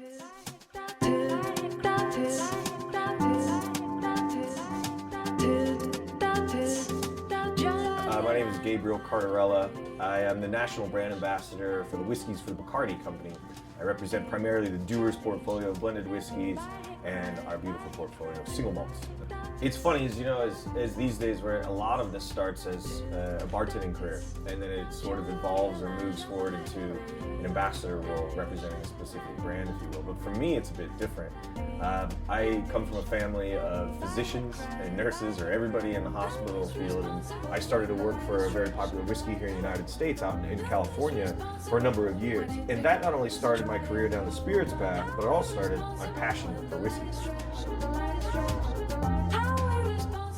My name is Gabriel Cardarella. I am the National Brand Ambassador for the whiskies for the Bacardi company. I represent primarily the Dewar's portfolio of blended whiskeys and our beautiful portfolio of single malts. It's funny, as these days where a lot of this starts as a bartending career, and then it sort of evolves or moves forward into an ambassador role representing a specific brand, if you will. But for me, it's a bit different. I come from a family of physicians and nurses, or everybody in the hospital field, and I started to work for a very popular whiskey here in the United States, out in California, for a number of years. And that not only started my career down the spirits path, but it also started my passion for whiskeys.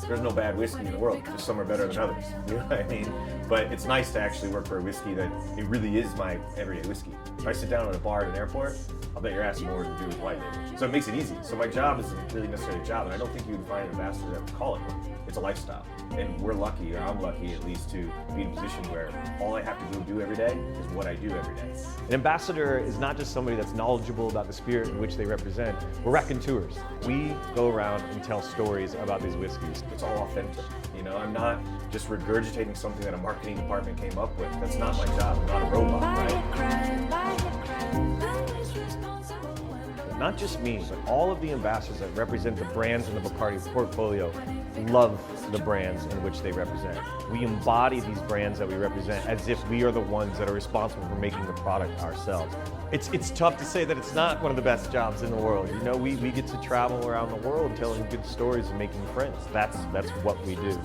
There's no bad whiskey in the world, just some are better than others, you know what I mean? But it's nice to actually work for a whiskey that it really is my everyday whiskey. If I sit down at a bar at an airport, I'll bet your ass more to do with white label. So it makes it easy. So my job isn't really necessarily a job, and I don't think you would find an ambassador that would call it one. It's a lifestyle. And we're lucky, or I'm lucky at least, to be in a position where all I have to go do every day is what I do every day. An ambassador is not just somebody that's knowledgeable about the spirit in which they represent. We're raconteurs. We go around and tell stories about these whiskeys. It's all authentic. I'm not just regurgitating something that a marketing department came up with. That's not my job. I'm not a robot, right? Not just me, but all of the ambassadors that represent the brands in the Bacardi portfolio love the brands in which they represent. We embody these brands that we represent as if we are the ones that are responsible for making the product ourselves. It's tough to say that it's not one of the best jobs in the world. We get to travel around the world telling good stories and making friends. That's what we do.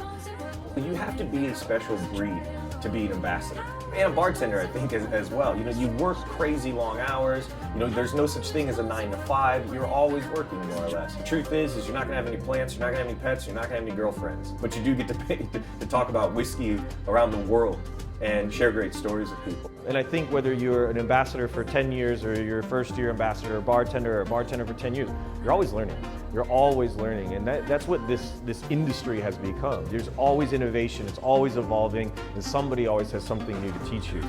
You have to be a special breed to be an ambassador. And a bartender, I think, as well. You work crazy long hours. There's no such thing as a 9 to 5. You're always working, more or less. The truth is you're not gonna have any plants, you're not gonna have any pets, you're not gonna have any girlfriends. But you do get to pay to talk about whiskey around the world and share great stories with people. And I think whether you're an ambassador for 10 years or you're a first-year ambassador or a bartender for 10 years, you're always learning. You're always learning, and that's what this industry has become. There's always innovation, it's always evolving, and somebody always has something new to teach you.